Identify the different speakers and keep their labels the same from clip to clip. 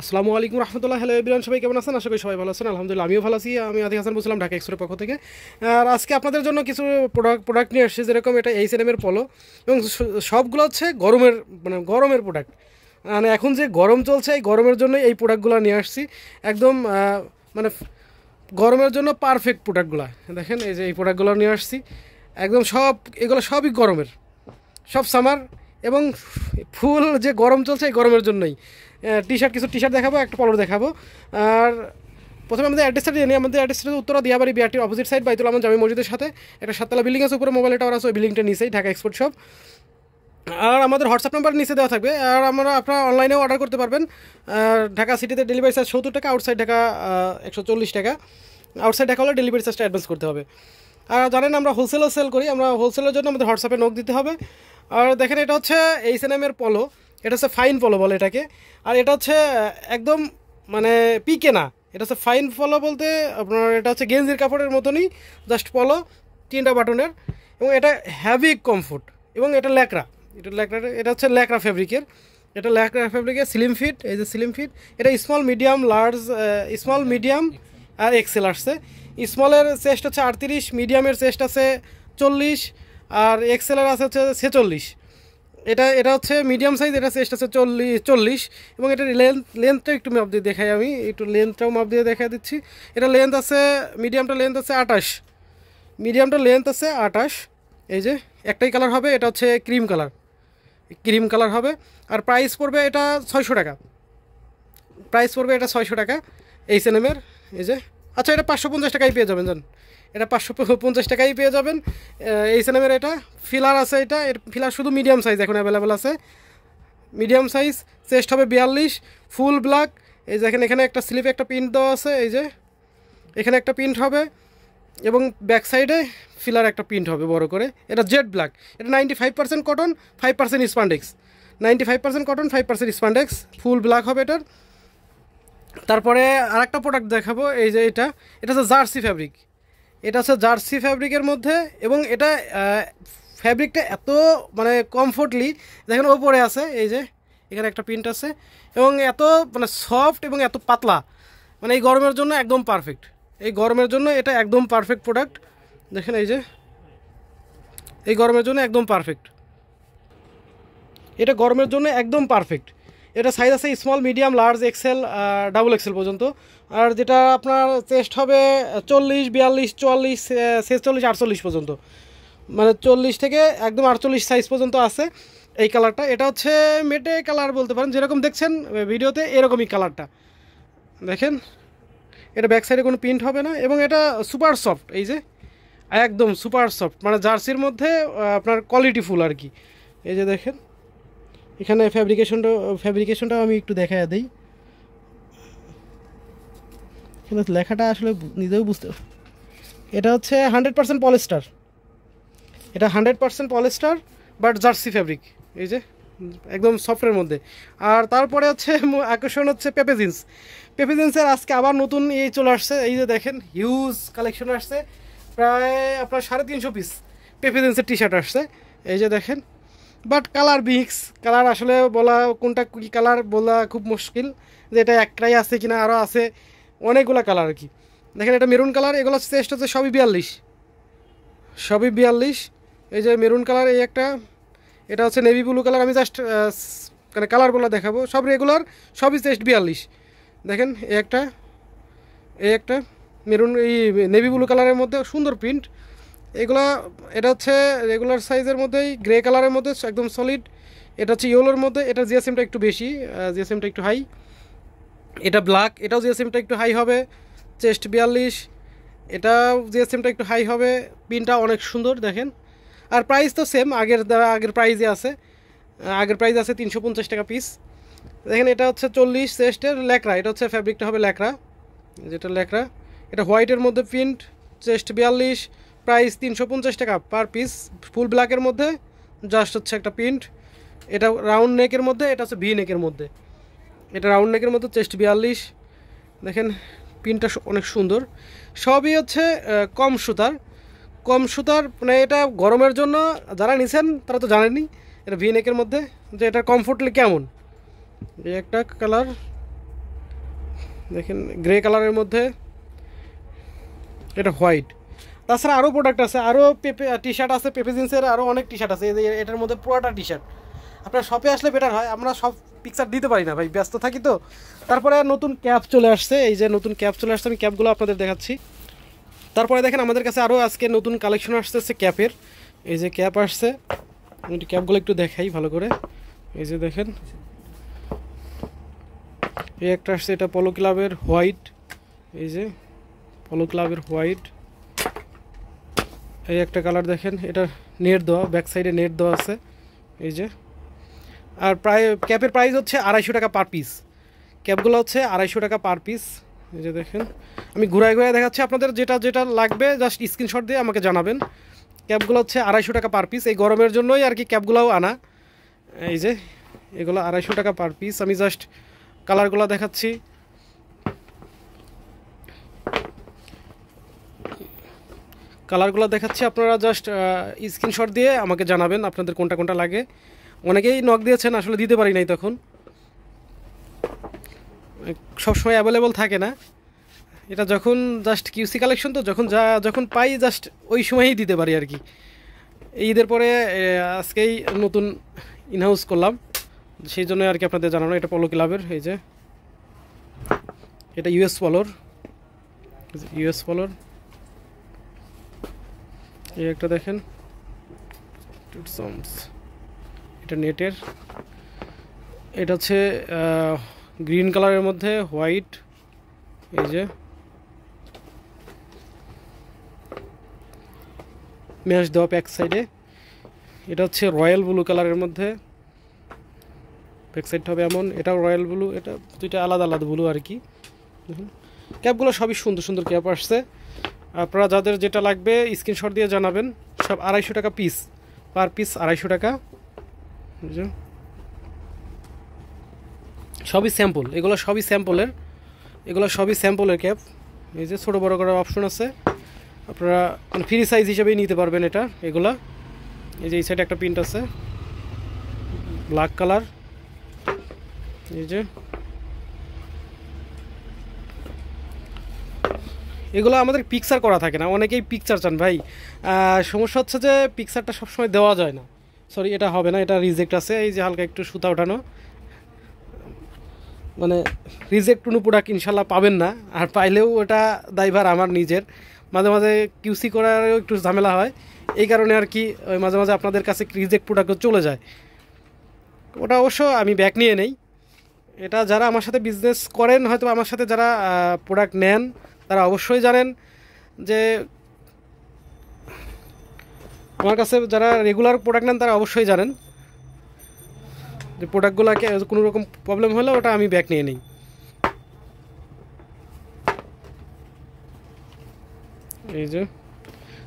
Speaker 1: আসসালামু আলাইকুম রহমতুল্লাহ। Hello everyone, সবাই কেমন আছেন? আশা করি সবাই ভালো আছেন। আলহামদুলিল্লাহ আমিও ভালো আছি। আমি আদি হাসান বলছিলাম ঢাকা এক্সপ্রের পক্ষ থেকে। আর আজকে আপনাদের জন্য কিছু প্রোডাক্ট নিয়ে আসছি, যেরকম এটা H&M এর পলো, এবং সবগুলো হচ্ছে গরমের প্রোডাক্ট। মানে এখন যে গরম চলছে, এই গরমের জন্য এই প্রোডাক্টগুলো নিয়ে আসছি। একদম মানে গরমের জন্য পারফেক্ট প্রোডাক্টগুলো। দেখেন এই যে এই প্রোডাক্টগুলো নিয়ে আসছি, একদম এগুলো সবই গরমের, সব সামার এবং ফুল যে গরম চলছে এই গরমের জন্যই। কিছু টি শার্ট দেখাবো, একটা পলো দেখাবো। আর প্রথমে আমাদের অ্যাড্রেসটা দিয়ে নিই। আমাদের অ্যাড্রেসটা উত্তরা দিয়াবাড়ি বিআরটির অপোজিট সাইড, বাইতুল আমান জামি মসজিদের সাথে একটা 7তলা বিল্ডিং আছে, উপরে মোবাইল টাওয়ার আছে, ওই বিল্ডিংটা নিচেই ঢাকা এক্সপোর্ট শপ। আর আমাদের হোয়াটসঅ্যাপ নাম্বার নিচে দেওয়া থাকবে। আর আপনারা অনলাইনেও অর্ডার করতে পারবেন। ঢাকা সিটিতে ডেলিভারি চার্জ 70 টাকা, আউটসাইড ঢাকা 140 টাকা। আউটসাইড ঢাকা হলে ডেলিভারি চার্জটা অ্যাডভান্স করতে হবে। আর জানেন আমরা হোলসেলও সেল করি। আমরা হোলসেলের জন্য আমাদের হোয়াটসঅ্যাপে নক দিতে হবে। আর দেখেন এটা হচ্ছে H&M এর পলো, এটা হচ্ছে ফাইন পলো বলে এটাকে। আর এটা হচ্ছে একদম মানে পিকে না, এটা হচ্ছে ফাইন পলো বলতে আপনার এটা হচ্ছে গেঞ্জির কাপড়ের মতনই, জাস্ট পলো, 3টা বাটনের, এবং এটা হ্যাভি কমফোর্ট, এবং এটা এটা হচ্ছে ল্যাকড়া ফ্যাব্রিকের। এটা ল্যাকড়া ফ্যাব্রিকের স্লিম ফিট, এই যে স্লিম ফিট। এটা small medium large, small medium আর এক্সেল আসছে। স্মলের চেস্ট হচ্ছে 38, মিডিয়ামের চেস্ট আছে 40, আর এক্সেলের আছে হচ্ছে 46। এটা হচ্ছে মিডিয়াম সাইজ, এটা চেস্ট আছে 40, এবং এটার লেন্থটা একটু মাপ দিয়ে দেখাই, আমি একটু লেন্থটাও মাপ দিয়ে দেখা দিচ্ছি। এটা লেন্থ আছে, মিডিয়ামটা লেন্থ আছে 28, মিডিয়ামটা লেন্থ আছে 28। এই যে একটাই কালার হবে, এটা হচ্ছে ক্রিম কালার হবে। আর প্রাইস পড়বে এটা 600 টাকা। H&M এর। এই যে আচ্ছা, এটা 550 টাকায় পেয়ে যাবেন। জান, এটা 550 টাকায় পেয়ে যাবেন। H&M এর এটা ফিলার আছে, এর ফিলার শুধু মিডিয়াম সাইজ এখন অ্যাভেলেবেল আছে। মিডিয়াম সাইজ, চেস্ট হবে 42, ফুল ব্ল্যাক। এই যে এখানে একটা স্লিপে একটা প্রিন্ট দেওয়া আছে, এই যে এখানে একটা প্রিন্ট হবে, এবং ব্যাক সাইডে ফিলার একটা প্রিন্ট হবে বড় করে। এটা জেড ব্ল্যাক। এটা 95% cotton, 5% spandex. 95% cotton, 5% spandex, full black হবে এটার। তারপরে আরেকটা প্রোডাক্ট দেখাবো, এই যে এটা হচ্ছে জার্সি ফ্যাব্রিক। এটা হচ্ছে জার্সি ফ্যাব্রিকের মধ্যে, এবং এটা ফ্যাব্রিকটা এত মানে কমফোর্টলি, দেখেন ওপরে আছে, এই যে এখানে একটা প্রিন্ট আছে, এবং এত মানে সফট এবং এত পাতলা, মানে এই গরমের জন্য একদম পারফেক্ট। এই গরমের জন্য এটা একদম পারফেক্ট প্রোডাক্ট। দেখেন এই যে এই গরমের জন্য একদম পারফেক্ট, এটা গরমের জন্য একদম পারফেক্ট। এটা সাইজ আছে small, medium, large, XL, double XL পর্যন্ত। আর যেটা আপনার চেস্ট হবে 40, 42, 44, 46, 48 পর্যন্ত, মানে 40 থেকে একদম 48 সাইজ পর্যন্ত আছে এই কালারটা। এটা হচ্ছে মেটে কালার বলতে পারেন, যেরকম দেখছেন ভিডিওতে এরকমই কালারটা। দেখেন এটা ব্যাক সাইডে কোনো প্রিন্ট হবে না, এবং এটা সুপার সফট, এই যে একদম সুপার সফট, মানে জার্সির মধ্যে আপনার কোয়ালিটি ফুল আর কি। এই যে দেখেন এখানে ফ্যাব্রিকেশনটা আমি একটু দেখা দিই। এখানে লেখাটা আসলে নিজেও বুঝতে, এটা হচ্ছে 100% পলিস্টার। এটা 100% পলিস্টার, বাট জার্সি ফ্যাব্রিক, এই যে একদম সফটের মধ্যে। আর তারপরে হচ্ছে আকর্ষণ হচ্ছে পেপেজিন্সের আজকে আবার নতুন চলে আসছে। এই যে দেখেন হিউজ কালেকশন আসছে, প্রায় আপনার 350 পিস পেপেজিন্সের টি শার্ট আসছে। এই যে দেখেন, বাট কালার মিক্স, কালার আসলে বলা কোনটা কী কালার বলা খুব মুশকিল, যে এটা একটাই আছে কিনা, আরও আছে অনেকগুলো কালার আর কি। দেখেন এটা মেরুন কালার, এগুলো চেস্ট হচ্ছে সবই 42। এই যে মেরুন কালার, এই একটা, এটা হচ্ছে নেভি ব্লু কালার। আমি জাস্ট মানে কালারগুলো দেখাবো, সব রেগুলার, সবই চেস্ট 42। দেখেন এই একটা মেরুন, এই নেভি ব্লু কালারের মধ্যে সুন্দর প্রিন্ট এগুলা। এটা হচ্ছে রেগুলার সাইজের মধ্যেই, গ্রে কালারের মধ্যে একদম সলিড। এটা হচ্ছে ইয়েলোর মধ্যে, এটা জিএসএমটা একটু বেশি, জিএসএমটা একটু হাই। এটা ব্ল্যাক, এটাও জিএসএমটা একটু হাই হবে, চেস্ট 42। এটাও জিএসএমটা একটু হাই হবে, প্রিন্টটা অনেক সুন্দর দেখেন। আর প্রাইস তো সেম, আগের প্রাইজে আছে, আগের প্রাইস আছে 350 টাকা পিস। দেখেন এটা হচ্ছে 40 চেস্টের ল্যাকড়া, এটা হচ্ছে ফ্যাব্রিকটা হবে ল্যাকড়া, যেটা ল্যাকড়া। এটা হোয়াইটের মধ্যে প্রিন্ট, চেস্ট 42, প্রাইস 350 টাকা পার পিস। ফুল ব্ল্যাকের মধ্যে জাস্ট হচ্ছে একটা প্রিন্ট। এটা রাউন্ড নেকের মধ্যে, এটা হচ্ছে ভি নেকের মধ্যে। এটা রাউন্ড নেকের মধ্যে, চেস্ট 42। দেখেন প্রিন্টটা অনেক সুন্দর। সবই হচ্ছে কম সুতার, মানে এটা গরমের জন্য যারা নিছেন তারা তো জানেনই এটা ভি নেকের মধ্যে যে এটা কমফোর্টলি কেমন। এই একটা কালার, দেখেন গ্রে কালারের মধ্যে, এটা হোয়াইট। তাছাড়া আরও প্রোডাক্ট আছে, আরও টি শার্ট আছে, পেপে জিন্সের আরও অনেক টি শার্ট আছে। এই যে এটার মধ্যে পুরোটা টি শার্ট। আপনার শপে আসলে বেটার হয়, আমরা সব পিকচার দিতে পারি না ভাই, ব্যস্ত থাকি তো। তারপরে নতুন ক্যাপ চলে আসছে, এই যে নতুন ক্যাপ চলে আসছে, আমি ক্যাপগুলো আপনাদের দেখাচ্ছি। তারপরে দেখেন আমাদের কাছে আরও আজকে নতুন কালেকশন আসছে ক্যাপের। এই যে ক্যাপ আসছে, আমি ক্যাপগুলো একটু দেখাই ভালো করে। এই যে দেখেন এই একটা আসছে, এটা পলো ক্লাবের হোয়াইট। এই যে পলো ক্লাবের হোয়াইট। এই একটা কালার দেখেন, এটা নেট দেওয়া, ব্যাক সাইডে নেট দেওয়া আছে। এই যে আর প্রায় ক্যাপের প্রাইস হচ্ছে 250 টাকা পার পিস। ক্যাপগুলো হচ্ছে 250 টাকা পার পিস। এই যে দেখেন আমি ঘুরায় ঘুরায় দেখাচ্ছি আপনাদের, যেটা যেটা লাগবে জাস্ট স্ক্রিনশট দিয়ে আমাকে জানাবেন। ক্যাপগুলো হচ্ছে 250 টাকা পার পিস, এই গরমের জন্যই আর কি ক্যাপগুলোও আনা। এই যে এগুলো 250 টাকা পার পিস। আমি জাস্ট কালারগুলো দেখাচ্ছি। কালারগুলো দেখাচ্ছি, আপনারা জাস্ট স্ক্রিনশট দিয়ে আমাকে জানাবেন আপনাদের কোনটা কোনটা লাগে। অনেকেই নক দিয়েছেন, আসলে দিতে পারি নাই, তখন সবসময় অ্যাভেলেবল থাকে না। এটা যখন জাস্ট কিউসি কালেকশন তো, যখন পাই জাস্ট ওই সময়ই দিতে পারি আর কি। ঈদের পরে আজকেই নতুন ইনহাউস করলাম, সেই জন্য আর কি আপনাদের জানানো। এটা পলো ক্লাবের, এই যে এটা ইউএস পলোর, এই একটা দেখেন এটা নেটের। এটা হচ্ছে গ্রিন কালারের মধ্যে হোয়াইট। এই যে ম্যাশ দেওয়া ব্যাক সাইডে। এটা হচ্ছে রয়্যাল ব্লু কালারের মধ্যে, ব্যাক সাইডটা হবে এমন। এটাও রয়্যাল ব্লু, এটা দুইটা আলাদা আলাদা ব্লু আর কি। ক্যাপগুলো সবই সুন্দর সুন্দর ক্যাপ আসছে। আপনারা যাদের যেটা লাগবে স্ক্রিনশট দিয়ে জানাবেন। সব 250 টাকা পিস, পার পিস 250 টাকা। সবই স্যাম্পল, এগুলো সবই স্যাম্পলের ক্যাপ। এই যে ছোটো বড়ো করার অপশন আছে, আপনারা মানে ফ্রি সাইজ হিসেবেই নিতে পারবেন এটা। এগুলা এই যে এই সাইডে একটা প্রিন্ট আছে ব্ল্যাক কালার। এই যে এগুলো আমাদের পিকচার করা থাকে না, অনেকেই পিকচার চান ভাই। সমস্যা হচ্ছে যে পিকচারটা সবসময় দেওয়া যায় না। সরি, এটা হবে না, এটা রিজেক্ট আছে। এই যে হালকা একটু সুতা ওঠানো, মানে রিজেক্ট কোনো প্রোডাক্ট ইনশাল্লাহ পাবেন না। আর পাইলেও ওটা দায়ভার আমার নিজের। মাঝে মাঝে কিউসি করারও একটু ঝামেলা হয়, এই কারণে আর কি ওই মাঝে মাঝে আপনাদের কাছে রিজেক্ট প্রোডাক্টও চলে যায়। ওটা অবশ্য আমি ব্যাক নিয়ে নেই। এটা যারা আমার সাথে বিজনেস করেন, হয়তো আমার সাথে যারা প্রোডাক্ট নেন, তারা অবশ্যই জানেন যে আমার কাছে যারা রেগুলার প্রোডাক্ট নেন তারা অবশ্যই জানেন যে প্রোডাক্টগুলোকে কোনো রকম প্রবলেম হলে ওটা আমি ব্যাক নিয়ে নিই। এই যে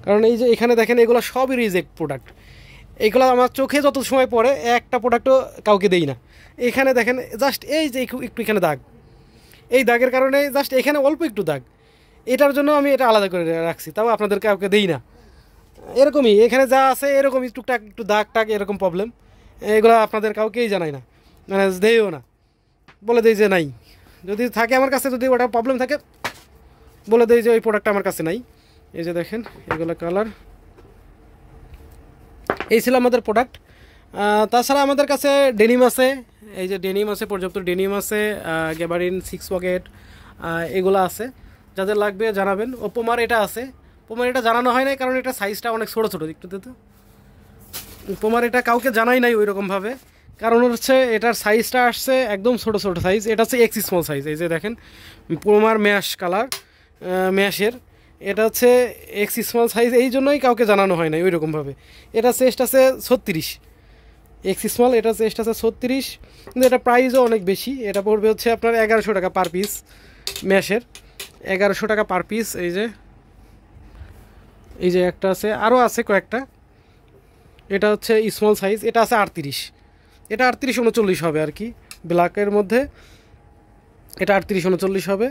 Speaker 1: কারণ এই যে এখানে দেখেন এগুলো সবই রিজেক্ট প্রোডাক্ট। এইগুলো আমার চোখে যত সময় পড়ে একটা প্রোডাক্টও কাউকে দেই না। এখানে দেখেন জাস্ট এই যে একটু এখানে দাগ, এই দাগের কারণে জাস্ট এখানে অল্প একটু দাগ, এটার জন্য আমি এটা আলাদা করে রাখছি, তাও আপনাদের কাউকে দেই না। এরকমই এখানে যা আছে এরকমই টুকটাক একটু দাগ টাগ এরকম প্রবলেম, এগুলো আপনাদের কাউকেই জানাই না, মানে দেইও না, বলে দেই যে নাই। যদি থাকে আমার কাছে, যদি ওটা প্রবলেম থাকে বলে দেই যে ওই প্রোডাক্টটা আমার কাছে নাই। এই যে দেখেন এগুলো কালার। এই ছিল আমাদের প্রোডাক্ট। তাছাড়া আমাদের কাছে ডেনিম আছে, এই যে ডেনিম আছে, পর্যাপ্ত ডেনিম আছে, গ্যাবারিন 6 পকেট এগুলো আছে। যাদের লাগবে জানাবেন। ও পোমার এটা আছে, পোমার এটা জানানো হয় নাই কারণ এটা সাইজটা অনেক ছোটো ছোটো, একটু তো পোমার এটা কাউকে জানাই নাই ওই রকমভাবে, কারণ হচ্ছে এটার সাইজটা আসছে একদম ছোটো ছোটো সাইজ, এটা হচ্ছে এক্স স্মল সাইজ। এই যে দেখেন পোমার ম্যাশ কালার, ম্যাশের এটা হচ্ছে এক্স স্মল সাইজ, এই জন্যই কাউকে জানানো হয় নাই ওই রকমভাবে। এটা চেস্ট আছে 36 এক্স স্মল, এটা চেস্ট আছে 36, কিন্তু এটা প্রাইসও অনেক বেশি। এটা পড়বে হচ্ছে আপনার 1100 টাকা পার পিস, ম্যাশের 1100 টাকা পার পিস। এই যে একটা আছে, আরও আছে কয়েকটা। এটা হচ্ছে স্মল সাইজ, এটা আছে 38, এটা 38-39 হবে আর কি, ব্ল্যাকের মধ্যে এটা 38-39 হবে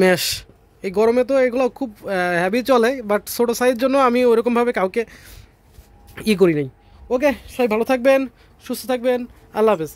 Speaker 1: ম্যাশ। এই গরমে তো এগুলো খুব হ্যাভি চলে, বাট ছোটো সাইজ জন্য আমি ওরকমভাবে কাউকে করি নাই। ওকে, সবাই ভালো থাকবেন, সুস্থ থাকবেন, আল্লাহ হাফেজ।